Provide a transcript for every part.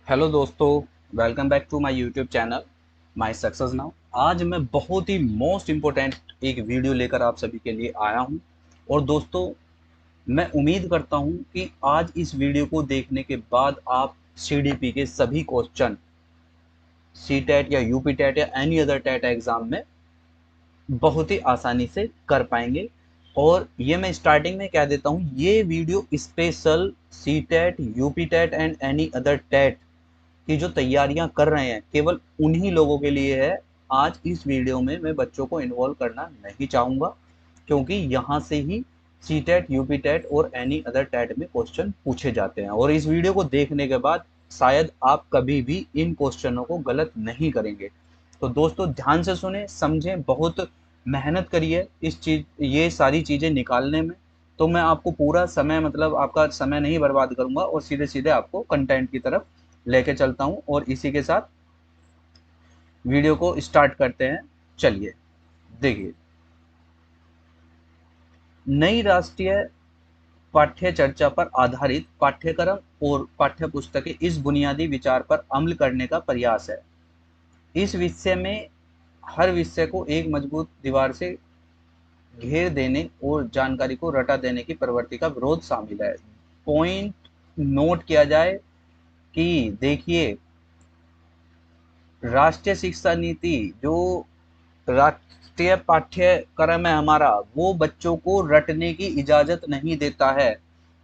Hello दोस्तों, welcome back to my YouTube channel my success now. आज मैं बहुत ही मोस्ट इम्पोर्टेंट एक वीडियो लेकर आप सभी के लिए आया हूं। और दोस्तों, मैं उम्मीद करता हूं कि आज इस वीडियो को देखने के बाद आप सीडीपी के सभी क्वेश्चन सी टेट या यूपी टेट या एनी अदर टेट एग्ज़ाम में बहुत ही आसानी से कर पाएंगे। और ये मैं स्टार्टिंग में कह देता हूँ, ये video special C TET, UP TET and any other TET की जो तैयारियां कर रहे हैं, केवल उन्हीं लोगों के लिए है। आज इस वीडियो में मैं बच्चों को इन्वॉल्व करना नहीं चाहूँगा, क्योंकि यहाँ से ही सी टेट, यूपी टेट और एनी अदर टेट में क्वेश्चन पूछे जाते हैं। और इस वीडियो को देखने के बाद शायद आप कभी भी इन क्वेश्चनों को गलत नहीं करेंगे। तो दोस्तों, ध्यान से सुने, समझें, बहुत मेहनत करिए ये सारी चीज़ें निकालने में। तो मैं आपको पूरा समय, मतलब आपका समय नहीं बर्बाद करूंगा और सीधे सीधे आपको कंटेंट की तरफ लेके चलता हूं। और इसी के साथ वीडियो को स्टार्ट करते हैं। चलिए देखिए, नई राष्ट्रीय पाठ्य चर्चा पर आधारित पाठ्यक्रम और पाठ्य पुस्तकें इस बुनियादी विचार पर अमल करने का प्रयास है। इस विषय में हर विषय को एक मजबूत दीवार से घेर देने और जानकारी को रटा देने की प्रवृत्ति का विरोध शामिल है। पॉइंट नोट किया जाए कि देखिए, राष्ट्रीय शिक्षा नीति जो राष्ट्रीय पाठ्यक्रम है हमारा, वो बच्चों को रटने की इजाजत नहीं देता है।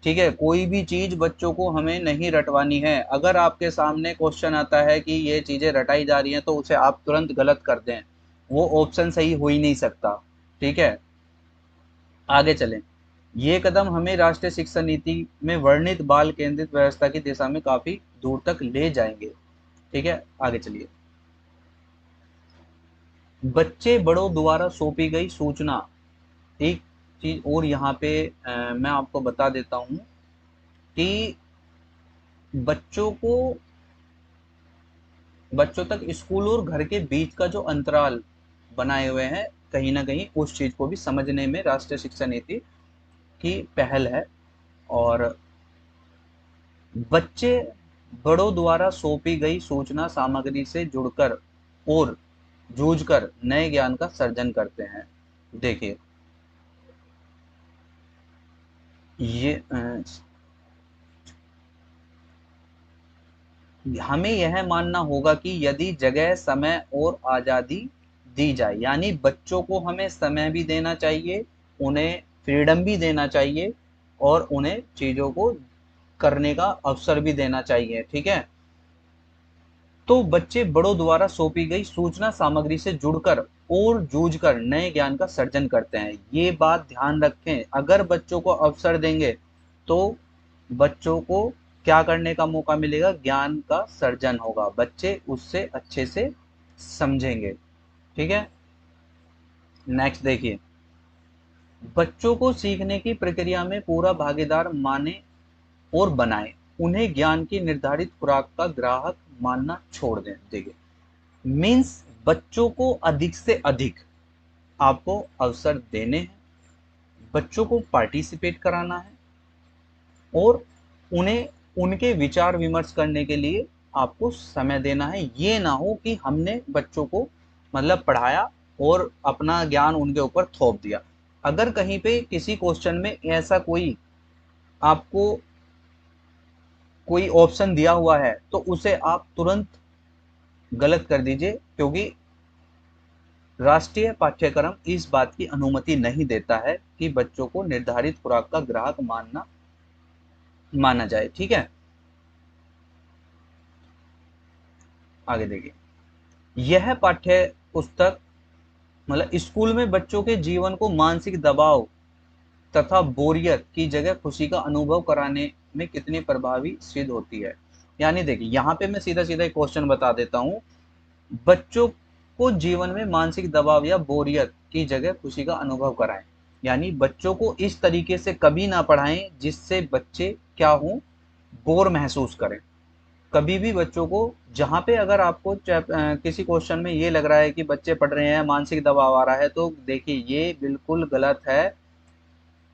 ठीक है, कोई भी चीज बच्चों को हमें नहीं रटवानी है। अगर आपके सामने क्वेश्चन आता है कि ये चीजें रटाई जा रही हैं, तो उसे आप तुरंत गलत कर दें। वो ऑप्शन सही हो ही नहीं सकता। ठीक है, आगे चलें। ये कदम हमें राष्ट्रीय शिक्षा नीति में वर्णित बाल केंद्रित व्यवस्था की दिशा में काफी दूर तक ले जाएंगे। ठीक है, आगे चलिए। बच्चे बड़ों द्वारा सौंपी गई सूचना, एक चीज और यहाँ पे मैं आपको बता देता हूँ कि बच्चों को, बच्चों तक स्कूल और घर के बीच का जो अंतराल बनाए हुए हैं, कहीं ना कहीं उस चीज को भी समझने में राष्ट्रीय शिक्षा नीति की पहल है। और बच्चे बड़ों द्वारा सौंपी गई सूचना सामग्री से जुड़कर और जूझकर नए ज्ञान का सर्जन करते हैं। देखिए, ये हमें यह मानना होगा कि यदि जगह, समय और आज़ादी दी जाए, यानी बच्चों को हमें समय भी देना चाहिए, उन्हें फ्रीडम भी देना चाहिए और उन्हें चीज़ों को करने का अवसर भी देना चाहिए। ठीक है, तो बच्चे बड़ों द्वारा सौंपी गई सूचना सामग्री से जुड़कर और जूझकर नए ज्ञान का सर्जन करते हैं। ये बात ध्यान रखें, अगर बच्चों को अवसर देंगे तो बच्चों को क्या करने का मौका मिलेगा? ज्ञान का सर्जन होगा, बच्चे उससे अच्छे से समझेंगे। ठीक है, नेक्स्ट देखिए। बच्चों को सीखने की प्रक्रिया में पूरा भागीदार माने और बनाएं, उन्हें ज्ञान की निर्धारित खुराक का ग्राहक मानना छोड़ दें। देखिए, मीन्स बच्चों को अधिक से अधिक आपको अवसर देने हैं, बच्चों को पार्टिसिपेट कराना है और उन्हें उनके विचार विमर्श करने के लिए आपको समय देना है। ये ना हो कि हमने बच्चों को मतलब पढ़ाया और अपना ज्ञान उनके ऊपर थोप दिया। अगर कहीं पे किसी क्वेश्चन में ऐसा कोई आपको कोई ऑप्शन दिया हुआ है, तो उसे आप तुरंत गलत कर दीजिए, क्योंकि राष्ट्रीय पाठ्यक्रम इस बात की अनुमति नहीं देता है कि बच्चों को निर्धारित खुराक का ग्राहक माना जाए। ठीक है, आगे देखिए। यह पाठ्य पुस्तक मतलब स्कूल में बच्चों के जीवन को मानसिक दबाव तथा बोरियत की जगह खुशी का अनुभव कराने में कितनी प्रभावी सिद्ध होती है। यानी देखिए, यहाँ पे मैं सीधा सीधा एक क्वेश्चन बता देता हूँ। बच्चों को जीवन में मानसिक दबाव या बोरियत की जगह खुशी का अनुभव कराएं। यानी बच्चों को इस तरीके से कभी ना पढ़ाएं जिससे बच्चे क्या हों, बोर महसूस करें। कभी भी बच्चों को, जहाँ पे अगर आपको किसी क्वेश्चन में ये लग रहा है कि बच्चे पढ़ रहे हैं, मानसिक दबाव आ रहा है, तो देखिए ये बिल्कुल गलत है।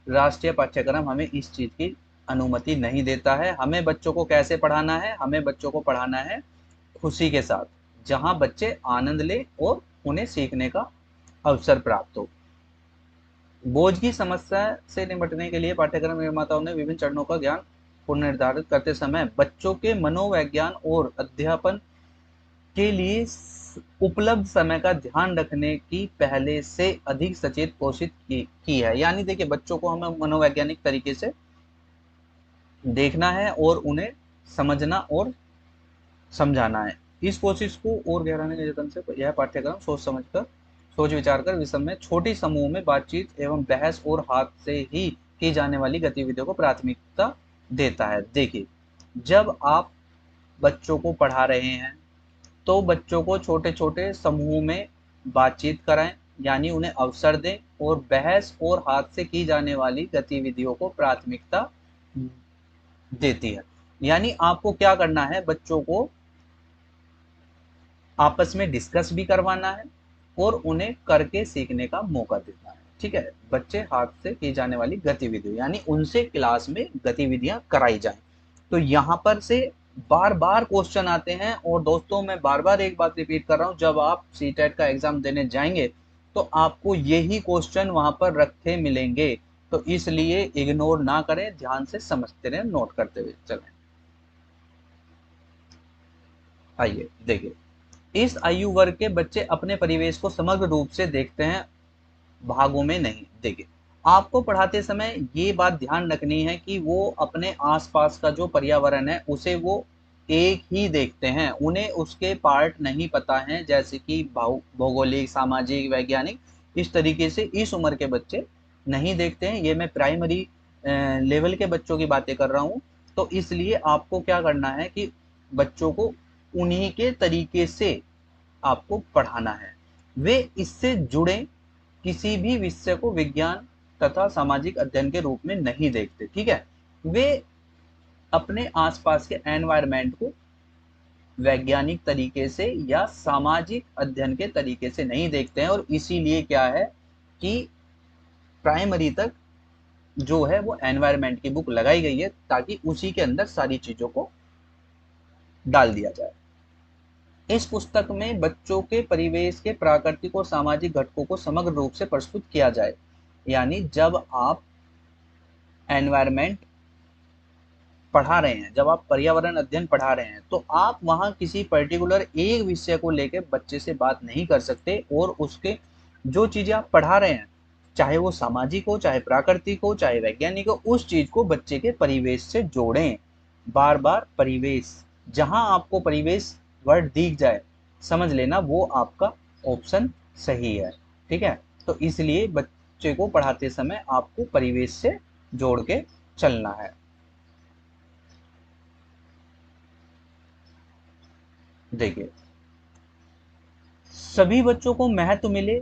राष्ट्रीय पाठ्यक्रम हमें इस चीज़ की अनुमति नहीं देता है। हमें बच्चों को कैसे पढ़ाना है? हमें बच्चों को पढ़ाना है खुशी के साथ, जहां बच्चे आनंद ले और उन्हें सीखने का अवसर प्राप्त हो। बोझ की समस्या से निपटने के लिए पाठ्यक्रम निर्माताओं ने विभिन्न चरणों का ज्ञान पुनर्निर्धारित करते समय बच्चों के मनोविज्ञान और अध्यापन के लिए उपलब्ध समय का ध्यान रखने की पहले से अधिक सचेत कोशिश की है। यानी देखिए, बच्चों को हमें मनोवैज्ञानिक तरीके से देखना है और उन्हें समझना और समझाना है। इस कोशिश को और गहराने के यत्न से यह पाठ्यक्रम सोच विचार कर विषम में छोटी समूह में बातचीत एवं बहस और हाथ से ही की जाने वाली गतिविधियों को प्राथमिकता देता है। देखिए, जब आप बच्चों को पढ़ा रहे हैं तो बच्चों को छोटे छोटे समूह में बातचीत कराएं, यानी उन्हें अवसर दें और बहस और हाथ से की जाने वाली गतिविधियों को प्राथमिकता देती है। यानी आपको क्या करना है, बच्चों को आपस में डिस्कस भी करवाना है और उन्हें करके सीखने का मौका देना है। ठीक है, बच्चे हाथ से की जाने वाली गतिविधियों, यानी उनसे क्लास में गतिविधियां कराई जाएं। तो यहाँ पर से बार बार क्वेश्चन आते हैं। और दोस्तों, मैं बार बार एक बात रिपीट कर रहा हूँ, जब आप सीटेट का एग्जाम देने जाएंगे तो आपको यही क्वेश्चन वहां पर रखे मिलेंगे। तो इसलिए इग्नोर ना करें, ध्यान से समझते रहें, नोट करते हुए चलें। आइए देखिए, इस आयु वर्ग के बच्चे अपने परिवेश को समग्र रूप से देखते हैं, भागों में नहीं। देखिए, आपको पढ़ाते समय ये बात ध्यान रखनी है कि वो अपने आसपास का जो पर्यावरण है उसे वो एक ही देखते हैं, उन्हें उसके पार्ट नहीं पता है, जैसे कि भौगोलिक, सामाजिक, वैज्ञानिक। इस तरीके से इस उम्र के बच्चे नहीं देखते हैं। ये मैं प्राइमरी लेवल के बच्चों की बातें कर रहा हूँ। तो इसलिए आपको क्या करना है कि बच्चों को उन्हीं के तरीके से आपको पढ़ाना है। वे इससे जुड़े किसी भी विषय को विज्ञान तथा सामाजिक अध्ययन के रूप में नहीं देखते। ठीक है, वे अपने आसपास के एनवायरनमेंट को वैज्ञानिक तरीके से या सामाजिक अध्ययन के तरीके से नहीं देखते हैं। और इसीलिए क्या है कि प्राइमरी तक जो है वो एनवायरनमेंट की बुक लगाई गई है, ताकि उसी के अंदर सारी चीजों को डाल दिया जाए। इस पुस्तक में बच्चों के परिवेश के प्राकृतिक और सामाजिक घटकों को समग्र रूप से प्रस्तुत किया जाए। यानी जब आप एनवायरनमेंट पढ़ा रहे हैं, जब आप पर्यावरण अध्ययन पढ़ा रहे हैं, तो आप वहां किसी पर्टिकुलर एक विषय को लेकर बच्चे से बात नहीं कर सकते। और उसके जो चीजें आप पढ़ा रहे हैं, चाहे वो सामाजिक हो, चाहे प्राकृतिक हो, चाहे वैज्ञानिक हो, उस चीज को बच्चे के परिवेश से जोड़ें। बार बार परिवेश, जहां आपको परिवेश वर्ड दिख जाए, समझ लेना वो आपका ऑप्शन सही है। ठीक है, तो इसलिए बच्चे को पढ़ाते समय आपको परिवेश से जोड़ के चलना है। देखिए, सभी बच्चों को महत्व मिले,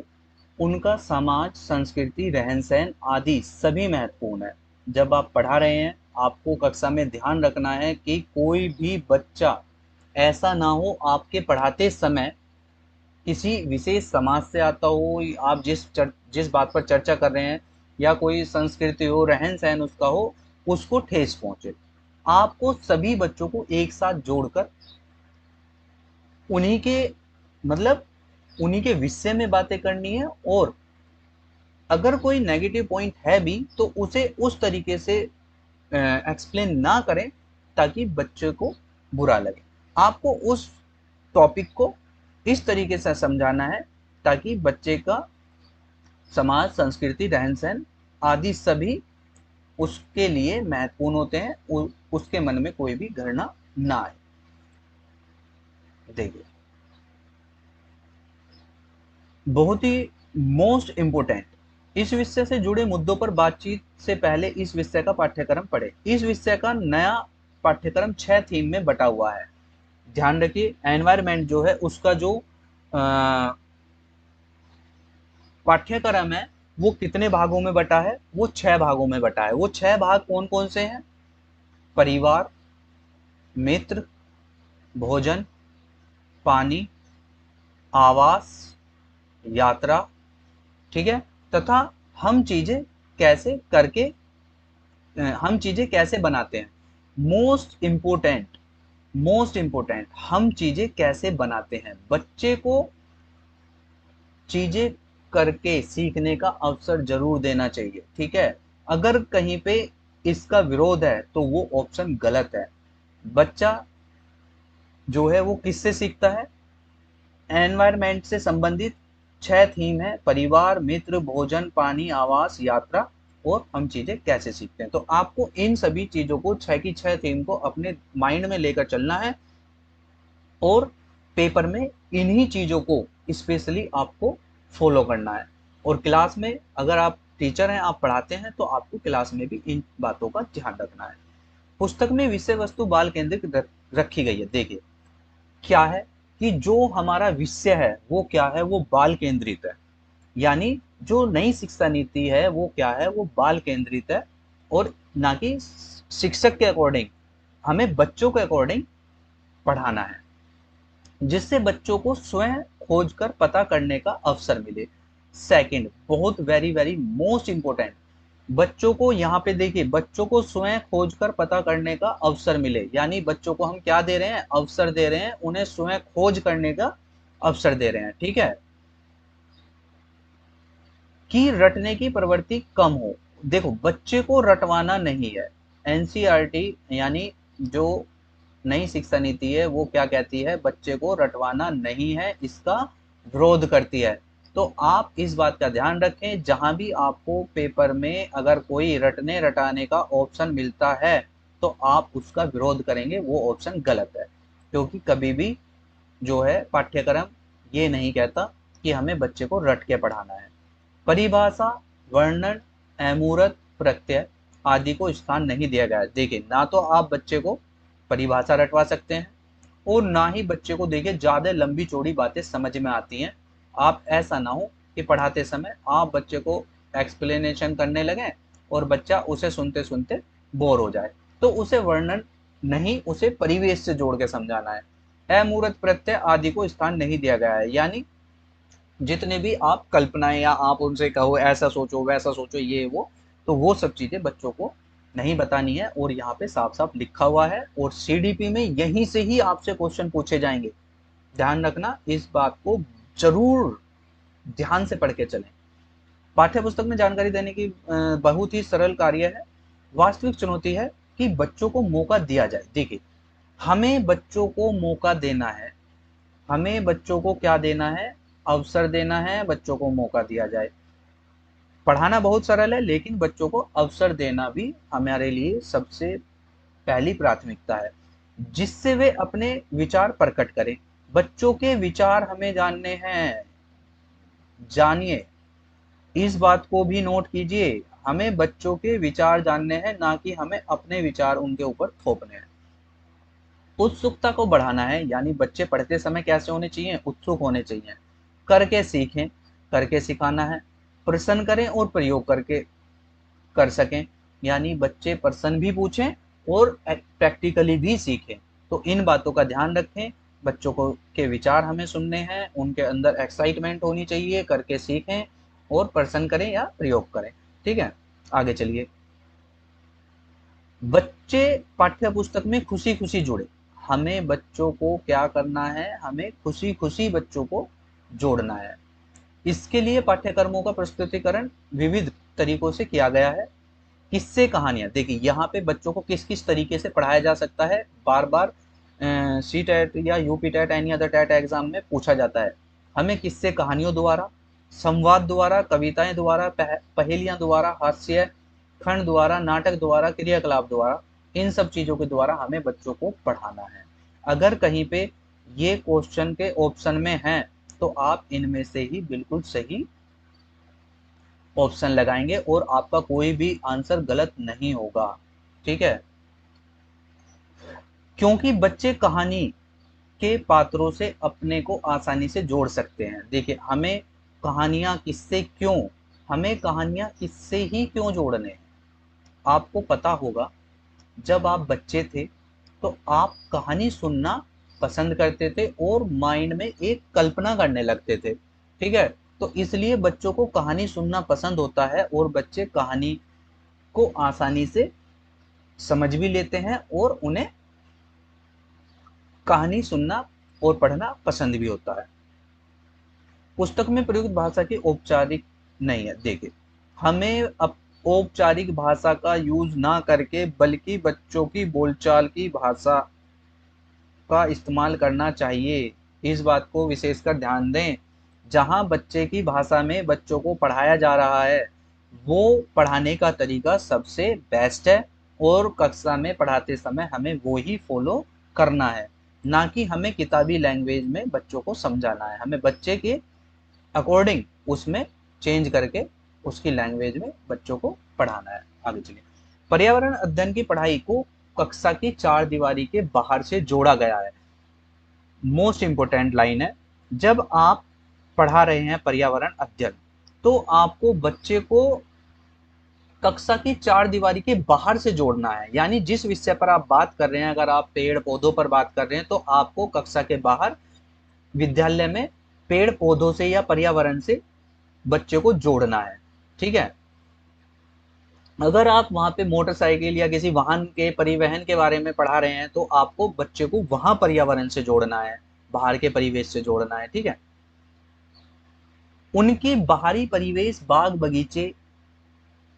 उनका समाज, संस्कृति, रहन सहन आदि सभी महत्वपूर्ण है। जब आप पढ़ा रहे हैं, आपको कक्षा में ध्यान रखना है कि कोई भी बच्चा ऐसा ना हो आपके पढ़ाते समय किसी विशेष समाज से आता हो, आप जिस बात पर चर्चा कर रहे हैं, या कोई संस्कृति हो, रहन सहन उसका हो, उसको ठेस पहुंचे। आपको सभी बच्चों को एक साथ जोड़कर उन्हीं के मतलब उन्हीं के विषय में बातें करनी है। और अगर कोई नेगेटिव पॉइंट है भी तो उसे उस तरीके से एक्सप्लेन ना करें ताकि बच्चे को बुरा लगे। आपको उस टॉपिक को इस तरीके से समझाना है ताकि बच्चे का समाज, संस्कृति, रहन सहन आदि सभी उसके लिए महत्वपूर्ण होते हैं, उसके मन में कोई भी घृणा ना आए। देखिए, बहुत ही मोस्ट इम्पोर्टेंट, इस विषय से जुड़े मुद्दों पर बातचीत से पहले इस विषय का पाठ्यक्रम पढ़े। इस विषय का नया पाठ्यक्रम 6 थीम में बटा हुआ है। ध्यान रखिए, एनवायरनमेंट जो है उसका जो पाठ्यक्रम है वो कितने भागों में बटा है? वो 6 भागों में बटा है। वो 6 भाग कौन कौन से हैं? परिवार, मित्र, भोजन, पानी, आवास, यात्रा, ठीक है, तथा हम चीजें कैसे करके हम चीजें कैसे बनाते हैं, मोस्ट इम्पोर्टेंट हम चीजें कैसे बनाते हैं। बच्चे को चीजें करके सीखने का अवसर जरूर देना चाहिए, ठीक है। अगर कहीं पे इसका विरोध है तो वो ऑप्शन गलत है। बच्चा जो है वो किससे सीखता है, एनवायरमेंट से संबंधित 6 थीम है, परिवार, मित्र, भोजन, पानी, आवास, यात्रा और हम चीजें कैसे सीखते हैं। तो आपको इन सभी चीजों को 6 की 6 थीम को अपने माइंड में लेकर चलना है और पेपर में इन्हीं चीजों को स्पेशली आपको फॉलो करना है। और क्लास में अगर आप टीचर हैं, आप पढ़ाते हैं, तो आपको क्लास में भी इन बातों का ध्यान रखना है। पुस्तक में विषय वस्तु बाल केंद्रित रखी गई है। देखिए क्या है कि जो हमारा विषय है वो क्या है, वो बाल केंद्रित है। यानी जो नई शिक्षा नीति है वो क्या है, वो बाल केंद्रित है और ना कि शिक्षक के अकॉर्डिंग, हमें बच्चों के अकॉर्डिंग पढ़ाना है, जिससे बच्चों को स्वयं खोज कर पता करने का अवसर मिले। सेकंड, बहुत वेरी वेरी मोस्ट इंपोर्टेंट, बच्चों को यहाँ पे देखिए, बच्चों को स्वयं खोज कर पता करने का अवसर मिले। यानी बच्चों को हम क्या दे रहे हैं, अवसर दे रहे हैं, उन्हें स्वयं खोज करने का अवसर दे रहे हैं, ठीक है। कि रटने की प्रवृत्ति कम हो। देखो बच्चे को रटवाना नहीं है। एनसीईआरटी यानी जो नई शिक्षा नीति है वो क्या कहती है, बच्चे को रटवाना नहीं है, इसका विरोध करती है। तो आप इस बात का ध्यान रखें, जहां भी आपको पेपर में अगर कोई रटने रटाने का ऑप्शन मिलता है तो आप उसका विरोध करेंगे, वो ऑप्शन गलत है। क्योंकि कभी भी जो है पाठ्यक्रम ये नहीं कहता कि हमें बच्चे को रट के पढ़ाना है। परिभाषा, वर्णन, अमूर्त, प्रत्यय आदि को स्थान नहीं दिया गया है। देखिए ना तो आप बच्चे को परिभाषा रटवा सकते हैं और ना ही बच्चे को देखिए ज्यादा लंबी चौड़ी बातें समझ में आती हैं। आप ऐसा ना हो कि पढ़ाते समय आप बच्चे को एक्सप्लेनेशन करने लगें और बच्चा उसे सुनते सुनते बोर हो जाए। तो उसे वर्णन नहीं, उसे परिवेश से जोड़ के समझाना है। अमूर्त प्रत्यय आदि को स्थान नहीं दिया गया है, यानी जितने भी आप कल्पनाएं या आप उनसे कहो ऐसा सोचो वैसा सोचो ये वो, तो वो सब चीजें बच्चों को नहीं बतानी है। और यहाँ पे साफ साफ लिखा हुआ है और सीडीपी में यहीं से ही आपसे क्वेश्चन पूछे जाएंगे। ध्यान रखना, इस बात को जरूर ध्यान से पढ़ के चलें। पाठ्य पुस्तक में जानकारी देने की बहुत ही सरल कार्य है। वास्तविक चुनौती है कि बच्चों को मौका दिया जाए। देखिए हमें बच्चों को मौका देना है, हमें बच्चों को क्या देना है, अवसर देना है, बच्चों को मौका दिया जाए। पढ़ाना बहुत सरल है लेकिन बच्चों को अवसर देना भी हमारे लिए सबसे पहली प्राथमिकता है, जिससे वे अपने विचार प्रकट करें। बच्चों के विचार हमें जानने हैं, जानिए, इस बात को भी नोट कीजिए। हमें बच्चों के विचार जानने हैं, ना कि हमें अपने विचार उनके ऊपर थोपने हैं। उत्सुकता को बढ़ाना है, यानी बच्चे पढ़ते समय कैसे होने चाहिए, उत्सुक होने चाहिए। करके सीखें, करके सिखाना है। प्रश्न करें और प्रयोग करके कर सकें, यानी बच्चे प्रश्न भी पूछें और प्रैक्टिकली भी सीखें। तो इन बातों का ध्यान रखें। बच्चों को के विचार हमें सुनने हैं, उनके अंदर एक्साइटमेंट होनी चाहिए, करके सीखें और प्रश्न करें या प्रयोग करें, ठीक है। आगे चलिए, बच्चे पाठ्य पुस्तक में खुशी खुशी जुड़े। हमें बच्चों को क्या करना है, हमें खुशी खुशी बच्चों को जोड़ना है। इसके लिए पाठ्यक्रमों का प्रस्तुतिकरण विविध तरीकों से किया गया है। किस्से कहानियां, देखिए यहाँ पे बच्चों को किस किस तरीके से पढ़ाया जा सकता है, बार बार सी टेट या UP TET any other TET exam में पूछा जाता है। हमें किस्से कहानियों द्वारा, संवाद द्वारा, कविताएं द्वारा, पहेलियां द्वारा, हास्य खंड द्वारा, नाटक द्वारा, क्रियाकलाप द्वारा, इन सब चीजों के द्वारा हमें बच्चों को पढ़ाना है। अगर कहीं पे ये क्वेश्चन के ऑप्शन में है तो आप इनमें से ही बिल्कुल सही ऑप्शन लगाएंगे और आपका कोई भी आंसर गलत नहीं होगा, ठीक है। क्योंकि बच्चे कहानी के पात्रों से अपने को आसानी से जोड़ सकते हैं। देखिए हमें कहानियां किससे क्यों, हमें कहानियां किससे ही क्यों जोड़ने हैं। आपको पता होगा जब आप बच्चे थे तो आप कहानी सुनना पसंद करते थे और माइंड में एक कल्पना करने लगते थे, ठीक है। तो इसलिए बच्चों को कहानी सुनना पसंद होता है और बच्चे कहानी को आसानी से समझ भी लेते हैं और उन्हें कहानी सुनना और पढ़ना पसंद भी होता है। पुस्तक में प्रयुक्त भाषा की औपचारिक नहीं है। देखिए, हमें अब औपचारिक भाषा का यूज ना करके बल्कि बच्चों की बोलचाल की भाषा का इस्तेमाल करना चाहिए। इस बात को विशेषकर ध्यान दें। जहां बच्चे की भाषा में बच्चों को पढ़ाया जा रहा है, वो पढ़ाने का तरीका सबसे बेस्ट है और कक्षा में पढ़ाते समय हमें वो ही फॉलो करना है, ना कि हमें किताबी लैंग्वेज में बच्चों को समझाना है। हमें बच्चे के अकॉर्डिंग उसमें चेंज करके उसकी लैंग्वेज में बच्चों को पढ़ाना है। आगे चलिए। पर्यावरण अध्ययन की पढ़ाई को कक्षा की चार दीवारी के बाहर से जोड़ा गया है। मोस्ट इंपोर्टेंट लाइन है। जब आप पढ़ा रहे हैं पर्यावरण अध्ययन, तो आपको बच्चे को कक्षा की चार दीवारी के बाहर से जोड़ना है। यानी जिस विषय पर आप बात कर रहे हैं, अगर आप पेड़ पौधों पर बात कर रहे हैं, तो आपको कक्षा के बाहर विद्यालय में पेड़ पौधों से या पर्यावरण से बच्चे को जोड़ना है। ठीक है। अगर आप वहां पे मोटरसाइकिल या किसी वाहन के परिवहन के बारे में पढ़ा रहे हैं, तो आपको बच्चे को वहां पर्यावरण से जोड़ना है, बाहर के परिवेश से जोड़ना है। ठीक है। उनकी बाहरी परिवेश बाग बगीचे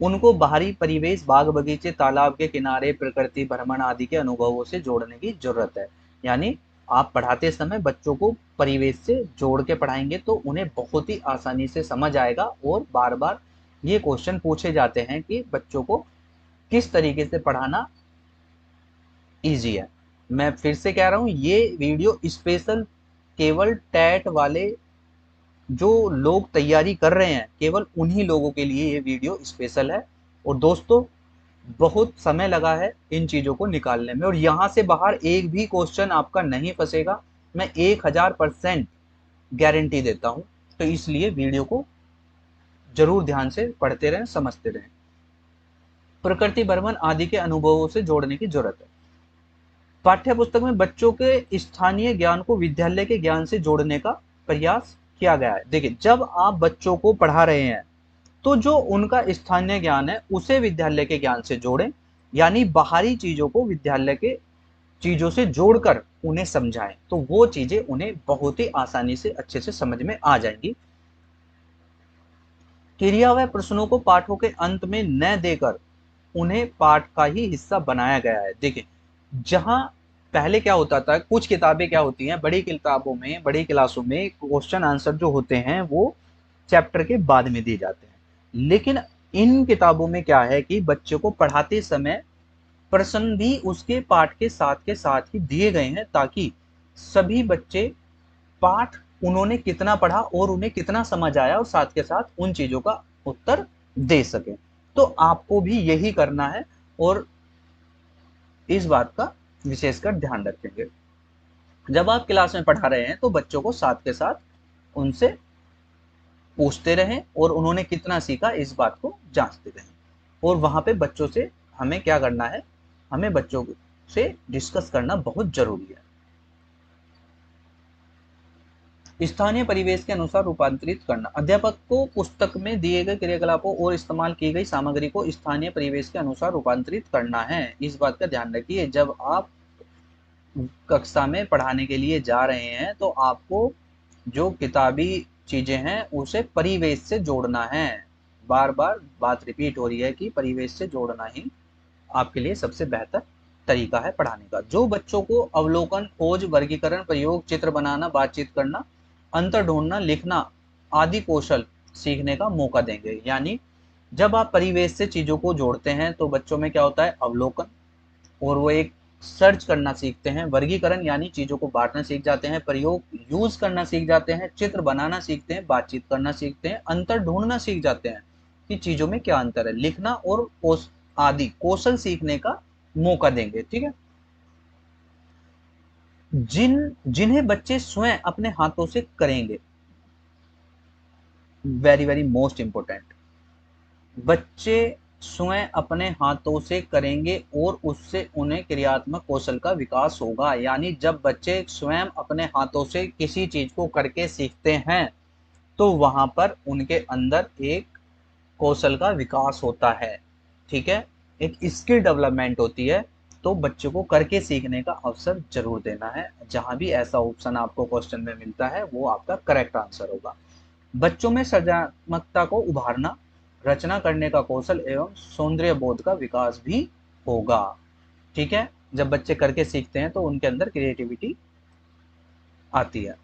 उनको बाहरी परिवेश बाग बगीचे, तालाब के किनारे, प्रकृति भ्रमण आदि के अनुभवों से जोड़ने की जरूरत है। यानी आप पढ़ाते समय बच्चों को परिवेश से जोड़ के पढ़ाएंगे तो उन्हें बहुत ही आसानी से समझ आएगा। और बार बार ये क्वेश्चन पूछे जाते हैं कि बच्चों को किस तरीके से पढ़ाना ईजी है। मैं फिर से कह रहा हूँ, ये वीडियो स्पेशल केवल टैट वाले जो लोग तैयारी कर रहे हैं, केवल उन्हीं लोगों के लिए ये वीडियो स्पेशल है। और दोस्तों, बहुत समय लगा है इन चीज़ों को निकालने में और यहाँ से बाहर एक भी क्वेश्चन आपका नहीं फंसेगा, मैं 1000% गारंटी देता हूँ। तो इसलिए वीडियो को जरूर ध्यान से पढ़ते रहें, समझते रहें। प्रकृति भ्रमण आदि के अनुभवों से जोड़ने की जरूरत है। पाठ्य पुस्तक में बच्चों के स्थानीय ज्ञान को विद्यालय के ज्ञान से जोड़ने का प्रयास किया गया है। देखिए, जब आप बच्चों को पढ़ा रहे हैं, तो जो उनका स्थानीय ज्ञान है उसे विद्यालय के ज्ञान से जोड़ें। यानी बाहरी चीजों को विद्यालय के चीजों से जोड़कर उन्हें समझाएं, तो वो चीजें उन्हें बहुत ही आसानी से अच्छे से समझ में आ जाएंगी। क्रिया व प्रश्नों को पाठों के अंत में न देकर उन्हें पाठ का ही हिस्सा बनाया गया है। देखिए, जहां पहले क्या होता था, कुछ किताबें क्या होती हैं, बड़ी किताबों में, बड़ी क्लासों में क्वेश्चन आंसर जो होते हैं वो चैप्टर के बाद में दिए जाते हैं। लेकिन इन किताबों में क्या है कि बच्चे को पढ़ाते समय प्रश्न भी उसके पाठ के साथ ही दिए गए हैं, ताकि सभी बच्चे पाठ उन्होंने कितना पढ़ा और उन्हें कितना समझ आया और साथ के साथ उन चीजों का उत्तर दे सके। तो आपको भी यही करना है और इस बात का विशेषकर ध्यान रखेंगे। जब आप क्लास में पढ़ा रहे हैं तो बच्चों को साथ के साथ उनसे पूछते रहें और उन्होंने कितना सीखा इस बात को जांचते रहें। और वहां पे बच्चों से हमें क्या करना है, हमें बच्चों से डिस्कस करना बहुत जरूरी है। स्थानीय परिवेश के अनुसार रूपांतरित करना। अध्यापक को पुस्तक में दिए गए क्रियाकलापों और इस्तेमाल की गई सामग्री को स्थानीय परिवेश के अनुसार रूपांतरित करना है। इस बात का ध्यान रखिए, जब आप कक्षा में पढ़ाने के लिए जा रहे हैं तो आपको जो किताबी चीजें हैं उसे परिवेश से जोड़ना है। बार बार बात रिपीट हो रही है कि परिवेश से जोड़ना ही आपके लिए सबसे बेहतर तरीका है पढ़ाने का। जो बच्चों को अवलोकन, खोज, वर्गीकरण, प्रयोग, चित्र बनाना, बातचीत करना, अंतर ढूंढना, लिखना आदि कौशल सीखने का मौका देंगे। यानी जब आप परिवेश से चीजों को जोड़ते हैं तो बच्चों में क्या होता है, अवलोकन, और वो एक सर्च करना सीखते हैं, वर्गीकरण यानी चीजों को बांटना सीख जाते हैं, प्रयोग यूज करना सीख जाते हैं, चित्र बनाना सीखते हैं, बातचीत करना सीखते हैं, अंतर ढूंढना सीख जाते हैं कि चीजों में क्या अंतर है, लिखना और आदि कौशल सीखने का मौका देंगे। ठीक है। जिन्हें बच्चे स्वयं अपने हाथों से करेंगे, वेरी वेरी मोस्ट इंपोर्टेंट, बच्चे स्वयं अपने हाथों से करेंगे और उससे उन्हें क्रियात्मक कौशल का विकास होगा। यानी जब बच्चे स्वयं अपने हाथों से किसी चीज को करके सीखते हैं तो वहां पर उनके अंदर एक कौशल का विकास होता है। ठीक है। एक स्किल डेवलपमेंट होती है, तो बच्चों को करके सीखने का अवसर जरूर देना है। जहां भी ऐसा ऑप्शन आपको क्वेश्चन में मिलता है वो आपका करेक्ट आंसर होगा। बच्चों में सृजनात्मकता को उभारना, रचना करने का कौशल एवं सौंदर्य बोध का विकास भी होगा। ठीक है, जब बच्चे करके सीखते हैं तो उनके अंदर क्रिएटिविटी आती है।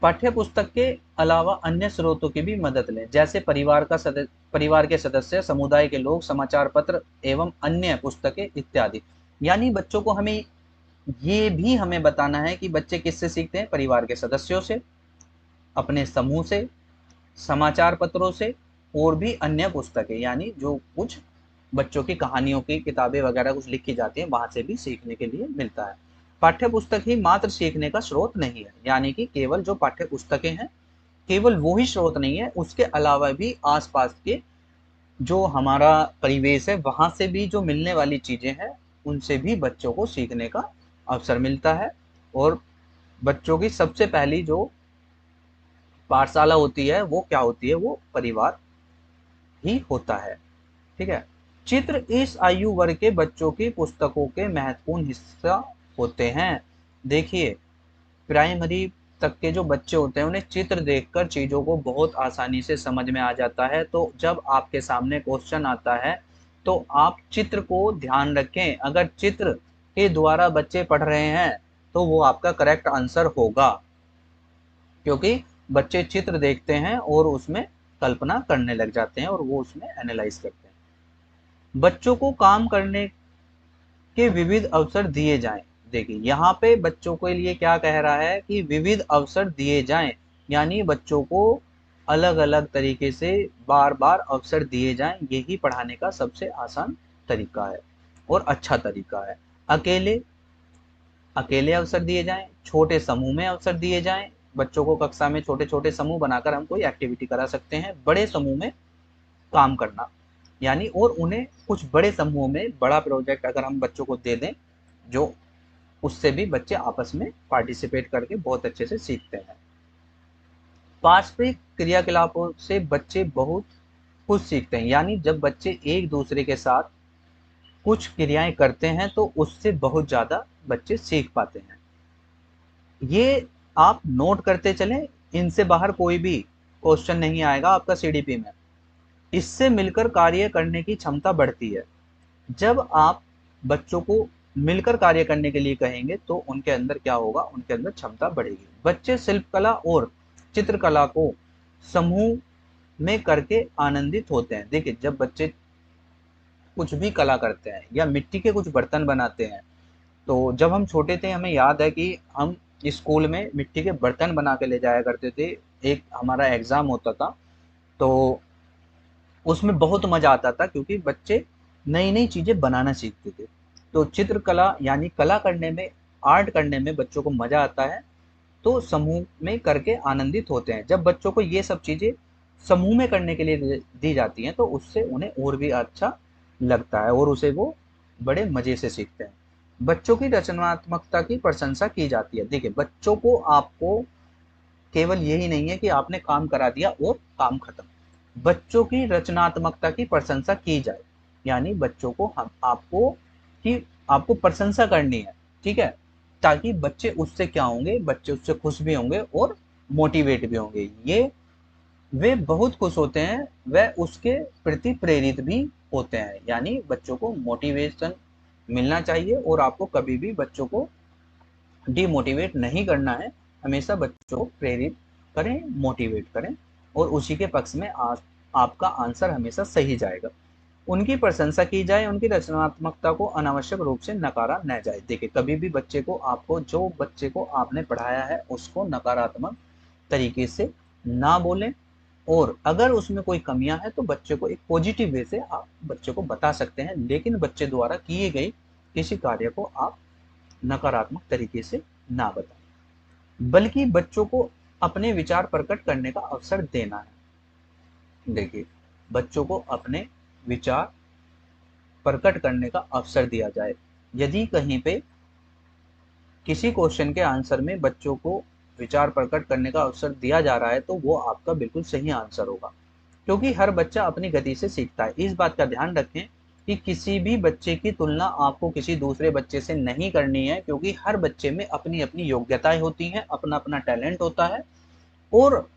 पाठ्य पुस्तक के अलावा अन्य स्रोतों की भी मदद लें, जैसे परिवार के सदस्य, समुदाय के लोग, समाचार पत्र एवं अन्य पुस्तकें इत्यादि। यानी बच्चों को हमें ये भी हमें बताना है कि बच्चे किससे सीखते हैं, परिवार के सदस्यों से, अपने समूह से, समाचार पत्रों से, और भी अन्य पुस्तकें, यानी जो कुछ बच्चों की कहानियों की किताबें वगैरह कुछ लिखी जाती हैं वहां से भी सीखने के लिए मिलता है। पाठ्य पुस्तक ही मात्र सीखने का स्रोत नहीं है, यानी कि केवल जो पाठ्य पुस्तकें हैं केवल वो ही स्रोत नहीं है, उसके अलावा भी आसपास के जो हमारा परिवेश है वहां से भी जो मिलने वाली चीजें हैं उनसे भी बच्चों को सीखने का अवसर मिलता है। और बच्चों की सबसे पहली जो पाठशाला होती है वो क्या होती है, वो परिवार ही होता है। ठीक है, चित्र इस आयु वर्ग के बच्चों की पुस्तकों के महत्वपूर्ण हिस्सा होते हैं। देखिए, प्राइमरी तक के जो बच्चे होते हैं उन्हें चित्र देखकर चीजों को बहुत आसानी से समझ में आ जाता है। तो जब आपके सामने क्वेश्चन आता है तो आप चित्र को ध्यान रखें, अगर चित्र के द्वारा बच्चे पढ़ रहे हैं तो वो आपका करेक्ट आंसर होगा, क्योंकि बच्चे चित्र देखते हैं और उसमें कल्पना करने लग जाते हैं और वो उसमें एनालाइज करते हैं। बच्चों को काम करने के विविध अवसर दिए जाएं। देखिए, यहाँ पे बच्चों के लिए क्या कह रहा है कि विविध अवसर दिए जाएं, यानी बच्चों को अलग अलग तरीके से बार बार अवसर दिए जाएं। यही पढ़ाने का सबसे आसान तरीका है और अच्छा तरीका है। अकेले अकेले अवसर दिए जाएं, छोटे समूह में अवसर दिए जाएं। बच्चों को कक्षा में छोटे छोटे समूह बनाकर हम कोई एक्टिविटी करा सकते हैं। बड़े समूह में काम करना, यानी और उन्हें कुछ बड़े समूह में बड़ा प्रोजेक्ट अगर हम बच्चों को दे दें, जो उससे भी बच्चे आपस में पार्टिसिपेट करके बहुत अच्छे से सीखते हैं। पारस्परिक क्रियाकलापों से बच्चे बहुत कुछ सीखते हैं, यानी जब बच्चे एक दूसरे के साथ कुछ क्रियाएं करते हैं तो उससे बहुत ज़्यादा बच्चे सीख पाते हैं। ये आप नोट करते चलें, इनसे बाहर कोई भी क्वेश्चन नहीं आएगा आपका सीडीपी में। इससे मिलकर कार्य करने की क्षमता बढ़ती है। जब आप बच्चों को मिलकर कार्य करने के लिए कहेंगे तो उनके अंदर क्या होगा, उनके अंदर क्षमता बढ़ेगी। बच्चे शिल्पकला और चित्रकला को समूह में करके आनंदित होते हैं। देखिए, जब बच्चे कुछ भी कला करते हैं या मिट्टी के कुछ बर्तन बनाते हैं, तो जब हम छोटे थे हमें याद है कि हम स्कूल में मिट्टी के बर्तन बना के ले जाया करते थे। एक हमारा एग्जाम होता था तो उसमें बहुत मजा आता था, क्योंकि बच्चे नई नई चीजें बनाना सीखते थे। तो चित्रकला यानी कला करने में, आर्ट करने में बच्चों को मजा आता है, तो समूह में करके आनंदित होते हैं। जब बच्चों को ये सब चीजें समूह में करने के लिए दी जाती हैं तो उससे उन्हें और भी अच्छा लगता है और उसे वो बड़े मजे से सीखते हैं। बच्चों की रचनात्मकता की प्रशंसा की जाती है। देखिए, बच्चों को आपको केवल यही नहीं है कि आपने काम करा दिया और काम खत्म। बच्चों की रचनात्मकता की प्रशंसा की जाए, यानी बच्चों को हम आपको कि आपको प्रशंसा करनी है। ठीक है, ताकि बच्चे उससे क्या होंगे, बच्चे उससे खुश भी होंगे और मोटिवेट भी होंगे। ये वे बहुत खुश होते हैं, वह उसके प्रति प्रेरित भी होते हैं। यानी बच्चों को मोटिवेशन मिलना चाहिए और आपको कभी भी बच्चों को डिमोटिवेट नहीं करना है। हमेशा बच्चों को प्रेरित करें, मोटिवेट करें, और उसी के पक्ष में आपका आंसर हमेशा सही जाएगा। उनकी प्रशंसा की जाए, उनकी रचनात्मकता को अनावश्यक रूप से नकारा न जाए। देखिए, कभी भी बच्चे को आपको जो बच्चे को आपने पढ़ाया है उसको नकारात्मक तरीके से ना बोलें, और अगर उसमें कोई कमियां हैं तो बच्चे को एक पॉजिटिव वे से आप बच्चे को बता सकते हैं, लेकिन बच्चे द्वारा किए गए किसी कार्य को आप नकारात्मक तरीके से ना बताएं, बल्कि बच्चों को अपने विचार प्रकट करने का अवसर देना है। देखिए, बच्चों को अपने विचार प्रकट करने का अवसर दिया जाए। यदि कहीं पे किसी क्वेश्चन के आंसर में बच्चों को विचार प्रकट करने का अवसर दिया जा रहा है तो वो आपका बिल्कुल सही आंसर होगा। क्योंकि हर बच्चा अपनी गति से सीखता है। इस बात का ध्यान रखें कि किसी भी बच्चे की तुलना आपको किसी दूसरे बच्चे से नहीं करनी है, क्योंकि हर बच्चे में अपनी अपनी योग्यताएं होती हैं, अपना अपना टैलेंट होता है और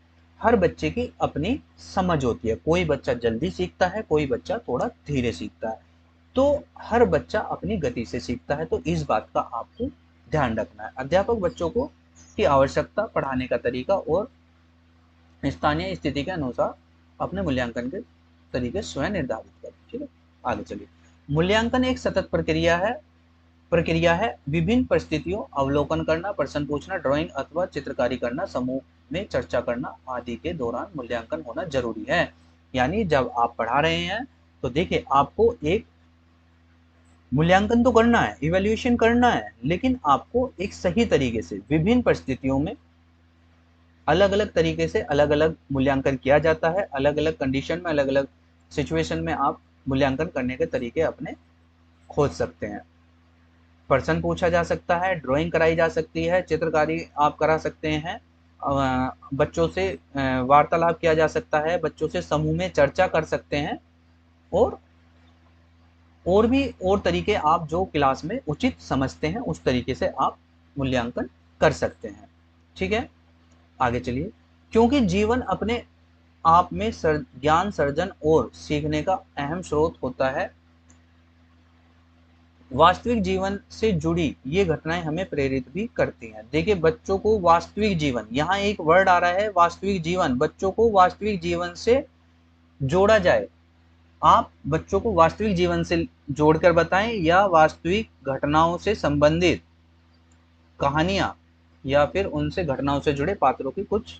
हर बच्चे की अपनी समझ होती है। कोई बच्चा जल्दी सीखता है, कोई बच्चा थोड़ा धीरे सीखता है, तो हर बच्चा अपनी गति से सीखता है। तो इस बात का आपको ध्यान रखना है। अध्यापक बच्चों को की आवश्यकता, पढ़ाने का तरीका और स्थानीय स्थिति के अनुसार अपने मूल्यांकन के तरीके स्वयं निर्धारित करें। ठीक है, आगे चलिए। मूल्यांकन एक सतत प्रक्रिया है। विभिन्न परिस्थितियों, अवलोकन करना, प्रश्न पूछना, ड्राइंग अथवा चित्रकारी करना, समूह में चर्चा करना आदि के दौरान मूल्यांकन होना जरूरी है। यानी जब आप पढ़ा रहे हैं तो देखिए, आपको एक मूल्यांकन तो करना है, इवैल्यूएशन करना है, लेकिन आपको एक सही तरीके से विभिन्न परिस्थितियों में अलग अलग तरीके से अलग अलग मूल्यांकन किया जाता है। अलग अलग कंडीशन में, अलग अलग सिचुएशन में आप मूल्यांकन करने के तरीके अपने खोज सकते हैं। प्रश्न पूछा जा सकता है, ड्राइंग कराई जा सकती है, चित्रकारी आप करा सकते हैं, बच्चों से वार्तालाप किया जा सकता है, बच्चों से समूह में चर्चा कर सकते हैं और भी और तरीके आप जो क्लास में उचित समझते हैं उस तरीके से आप मूल्यांकन कर सकते हैं। ठीक है, आगे चलिए। क्योंकि जीवन अपने आप में ज्ञान सर्जन और सीखने का अहम स्रोत होता है, वास्तविक जीवन से जुड़ी ये घटनाएं हमें प्रेरित भी करती हैं। देखिए, बच्चों को वास्तविक जीवन, यहाँ एक वर्ड आ रहा है वास्तविक जीवन, बच्चों को वास्तविक जीवन से जोड़ा जाए। आप बच्चों को वास्तविक जीवन से जोड़कर बताएं या वास्तविक घटनाओं से संबंधित कहानियां या फिर उनसे घटनाओं से जुड़े पात्रों की कुछ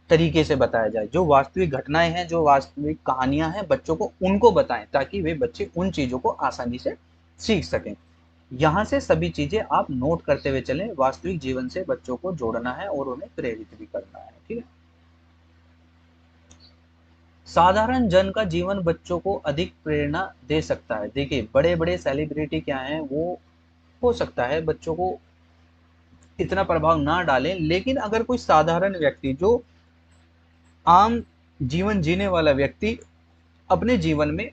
तरीके से बताया जाए। जो वास्तविक घटनाएं हैं, जो वास्तविक कहानियां हैं, बच्चों को उनको बताएं ताकि वे बच्चे उन चीजों को आसानी से सीख सकें। यहाँ से सभी चीजें आप नोट करते हुए चलें। वास्तविक जीवन से बच्चों को जोड़ना है और उन्हें प्रेरित भी करना है। ठीक है, साधारण जन का जीवन बच्चों को अधिक प्रेरणा दे सकता है। देखिए, बड़े बड़े सेलिब्रिटी क्या हैं, वो हो सकता है बच्चों को इतना प्रभाव ना डालें, लेकिन अगर कोई साधारण व्यक्ति, जो आम जीवन जीने वाला व्यक्ति अपने जीवन में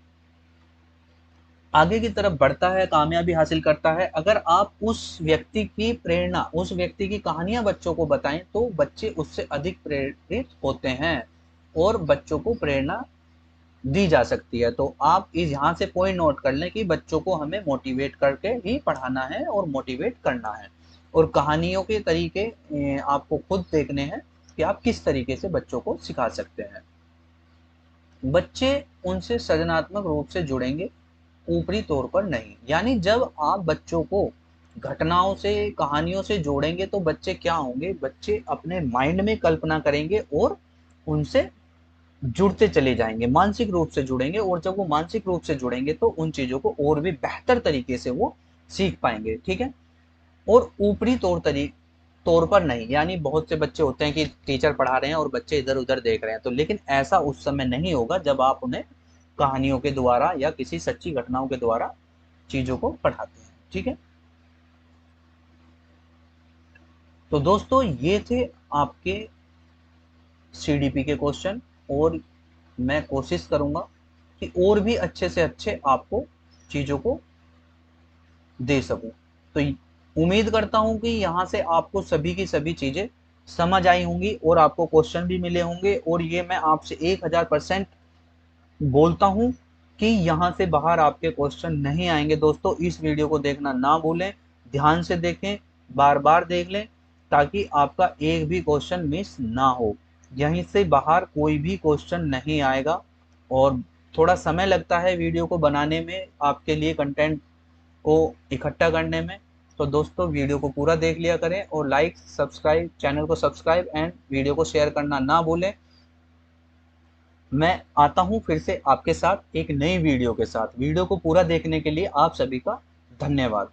आगे की तरफ बढ़ता है, कामयाबी हासिल करता है, अगर आप उस व्यक्ति की प्रेरणा, उस व्यक्ति की कहानियां बच्चों को बताएं तो बच्चे उससे अधिक प्रेरित होते हैं और बच्चों को प्रेरणा दी जा सकती है। तो आप इस यहाँ से पॉइंट नोट कर लें कि बच्चों को हमें मोटिवेट करके ही पढ़ाना है और मोटिवेट करना है, और कहानियों के तरीके आपको खुद देखने हैं कि आप किस तरीके से बच्चों को सिखा सकते हैं। बच्चे उनसे सृजनात्मक रूप से जुड़ेंगे, ऊपरी तौर पर नहीं। यानी जब आप बच्चों को घटनाओं से, कहानियों से जोड़ेंगे तो बच्चे क्या होंगे, बच्चे अपने माइंड में कल्पना करेंगे और उनसे जुड़ते चले जाएंगे, मानसिक रूप से जुड़ेंगे, और जब वो मानसिक रूप से जुड़ेंगे तो उन चीजों को और भी बेहतर तरीके से वो सीख पाएंगे। ठीक है, और ऊपरी तौर पर नहीं। यानी बहुत से बच्चे होते हैं कि टीचर पढ़ा रहे हैं और बच्चे इधर उधर देख रहे हैं, तो लेकिन ऐसा उस समय नहीं होगा जब आप उन्हें कहानियों के द्वारा या किसी सच्ची घटनाओं के द्वारा चीजों को पढ़ाते हैं। ठीक है, तो दोस्तों ये थे आपके सीडीपी के क्वेश्चन, और मैं कोशिश करूंगा कि और भी अच्छे से अच्छे आपको चीजों को दे सकूं। तो उम्मीद करता हूं कि यहाँ से आपको सभी की सभी चीजें समझ आई होंगी और आपको क्वेश्चन भी मिले होंगे, और ये मैं आपसे 1000% बोलता हूं कि यहाँ से बाहर आपके क्वेश्चन नहीं आएंगे। दोस्तों, इस वीडियो को देखना ना भूलें, ध्यान से देखें, बार बार देख लें, ताकि आपका एक भी क्वेश्चन मिस ना हो। यहीं से बाहर कोई भी क्वेश्चन नहीं आएगा, और थोड़ा समय लगता है वीडियो को बनाने में, आपके लिए कंटेंट को इकट्ठा करने में। तो दोस्तों, वीडियो को पूरा देख लिया करें और लाइक, सब्सक्राइब, चैनल को सब्सक्राइब एंड वीडियो को शेयर करना ना भूलें। मैं आता हूं फिर से आपके साथ एक नई वीडियो के साथ। वीडियो को पूरा देखने के लिए आप सभी का धन्यवाद।